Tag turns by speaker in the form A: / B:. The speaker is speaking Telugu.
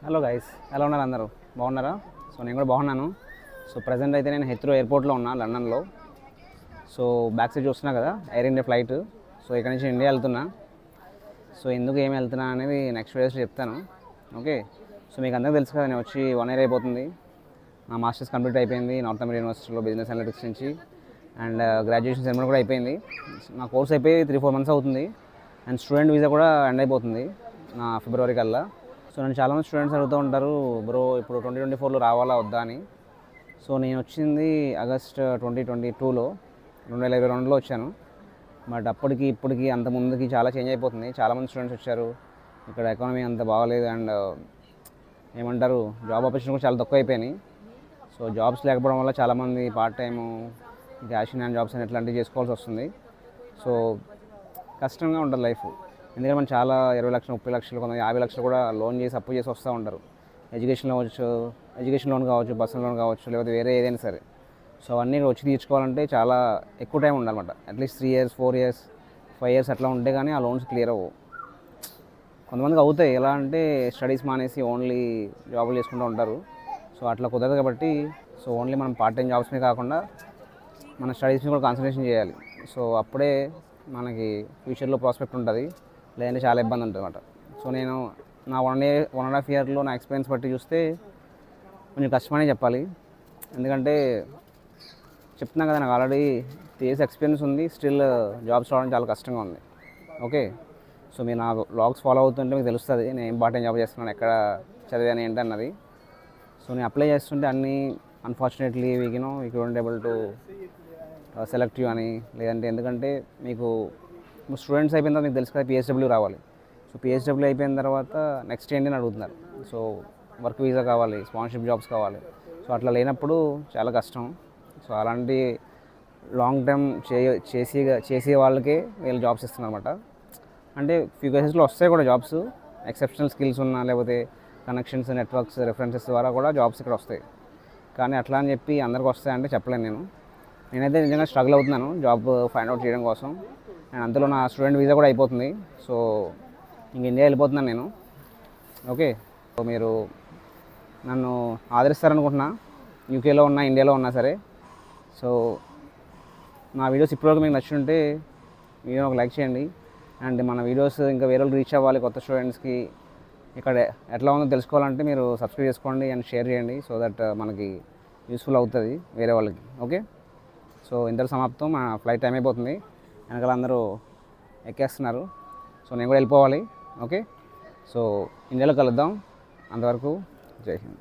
A: హలో గైస్, ఎలా ఉన్నారు అందరూ? బాగున్నారా? సో నేను కూడా బాగున్నాను. సో ప్రజెంట్ అయితే నేను హెత్రో ఎయిర్పోర్ట్లో ఉన్నా, లండన్లో. సో బ్యాక్ సైడ్ చూస్తున్నా కదా, ఎయిర్ ఇండియా ఫ్లైట్. సో ఇక్కడ నుంచి ఇండియా వెళ్తున్నా. సో ఎందుకు ఏమి వెళ్తున్నా అనేది నెక్స్ట్ వీడియోస్లో చెప్తాను. ఓకే. సో మీకు అందరికీ తెలుసు కదా, నేను వచ్చి 1 year అయిపోతుంది. నా మాస్టర్స్ కంప్లీట్ అయిపోయింది నార్త్ అమెరికన్ యూనివర్సిటీలో బిజినెస్ అనలిటిక్స్ నుంచి. అండ్ గ్రాడ్యుయేషన్ సెరమనీ కూడా అయిపోయింది. నా కోర్స్ అయిపోయి 3-4 months అవుతుంది. అండ్ స్టూడెంట్ వీసా కూడా ఎండ్ అయిపోతుంది నా ఫిబ్రవరి కల్లా. సో నన్ను చాలామంది స్టూడెంట్స్ అడుగుతూ ఉంటారు, బ్రో ఇప్పుడు 2024లో రావాలా వద్దా అని. సో నేను వచ్చింది ఆగస్ట్ 2022లో 2022లో వచ్చాను. బట్ అప్పటికి ఇప్పటికి అంత ముందుకి చాలా చేంజ్ అయిపోతుంది. చాలామంది స్టూడెంట్స్ వచ్చారు. ఇక్కడ ఎకానమీ అంత బాగాలేదు. అండ్ ఏమంటారు, జాబ్ ఆపర్చునిటీ కూడా చాలా తక్కువ అయిపోయినాయి. సో జాబ్స్ లేకపోవడం వల్ల చాలామంది part time, cash in hand jobs అని ఇట్లాంటివి చేసుకోవాల్సి వస్తుంది. సో కష్టంగా ఉంటుంది లైఫ్. ఎందుకంటే మనం చాలా 20 లక్షలు 30 లక్షలు కొంత 50 లక్షలు కూడా లోన్ చేసి అప్పు చేసి వస్తూ ఉంటారు. ఎడ్యుకేషన్ లోన్ కావచ్చు, పర్సనల్ లోన్ కావచ్చు, లేకపోతే వేరే ఏదైనా సరే. సో అవన్నీ వచ్చి తీర్చుకోవాలంటే చాలా ఎక్కువ టైం ఉండాలన్నమాట. అట్లీస్ట్ 3 years 4 years 5 years అట్లా ఉంటే కానీ ఆ లోన్స్ క్లియర్ అవ్వవు. కొంతమందికి అవుతాయి. ఎలా అంటే స్టడీస్ మానేసి ఓన్లీ జాబులు చేసుకుంటూ ఉంటారు. సో అట్లా కుదరదు కాబట్టి సో ఓన్లీ మనం పార్ట్ టైం జాబ్స్ మీద కాకుండా మన స్టడీస్ మీద కూడా కాన్సన్ట్రేషన్ చేయాలి. సో అప్పుడే మనకి ఫ్యూచర్లో ప్రాస్పెక్ట్ ఉంటుంది. లేదంటే చాలా ఇబ్బంది ఉంటుంది అన్నమాట. సో నేను నా 1.5 yearలో నా ఎక్స్పీరియన్స్ బట్టి చూస్తే కొంచెం కష్టమనే చెప్పాలి. ఎందుకంటే చెప్తున్నా కదా, నాకు ఆల్రెడీ 3 years ఎక్స్పీరియన్స్ ఉంది. స్టిల్ జాబ్స్ రావడం చాలా కష్టంగా ఉంది. ఓకే. సో మీరు నా వ్లాగ్స్ ఫాలో అవుతుంటే మీకు తెలుస్తుంది నేను ఏం పార్ట్ టైం జాబ్ చేస్తున్నాను, ఎక్కడ చదివాను ఏంటి అన్నది. సో నేను అప్లై చేస్తుంటే అన్నీ unfortunately we don't able to select you అని. లేదంటే ఎందుకంటే మీకు స్టూడెంట్స్ అయిపోయిన తర్వాత మీకు తెలుసు కదా, పిహెచ్డబ్ల్యూ రావాలి. సో పిహెచ్డబ్ల్యూ అయిపోయిన తర్వాత నెక్స్ట్ ఏంటి అని అడుగుతున్నారు. సో వర్క్ వీసా కావాలి, స్పాన్సర్షిప్ జాబ్స్ కావాలి. సో అట్లా లేనప్పుడు చాలా కష్టం. సో అలాంటి లాంగ్ టర్మ్ చేసే వాళ్ళకే వీళ్ళు జాబ్స్ ఇస్తున్నారు అనమాట. అంటే ఫ్యూ కేసెస్లో వస్తాయి కూడా జాబ్స్, ఎక్సెప్షనల్ స్కిల్స్ ఉన్నా లేకపోతే కనెక్షన్స్, నెట్వర్క్స్, రెఫరెన్సెస్ ద్వారా కూడా జాబ్స్ ఇక్కడ వస్తాయి. కానీ అట్లా అని చెప్పి అందరికి వస్తాయంటే చెప్పలేను. నేనైతే నిజంగా స్ట్రగుల్ అవుతున్నాను జాబ్ ఫైండ్ అవుట్ చేయడం కోసం. అండ్ అంతలో నా స్టూడెంట్ వీసా కూడా అయిపోతుంది. సో ఇంక ఇండియా వెళ్ళిపోతున్నాను నేను. ఓకే. సో మీరు నన్ను ఆదరిస్తారనుకుంటున్నా, యూకేలో ఉన్నా ఇండియాలో ఉన్నా సరే. సో నా వీడియోస్ ఇప్పటివరకు మీకు నచ్చుంటే వీడియో ఒక లైక్ చేయండి. అండ్ మన వీడియోస్ ఇంకా వేరే వాళ్ళకి రీచ్ అవ్వాలి, కొత్త స్టూడెంట్స్కి ఇక్కడ ఎట్లా ఉందో తెలుసుకోవాలంటే మీరు సబ్స్క్రైబ్ చేసుకోండి అండ్ షేర్ చేయండి. సో దట్ మనకి యూస్ఫుల్ అవుతుంది వేరే వాళ్ళకి. ఓకే. సో ఇంతలో సమాప్తం. మా ఫ్లైట్ టైం అయిపోతుంది. వెనకాల అందరూ ఎక్కేస్తున్నారు. సో నేను కూడా వెళ్ళిపోవాలి. ఓకే. సో ఇండియాలో కలుద్దాం. అంతవరకు జై హింద్.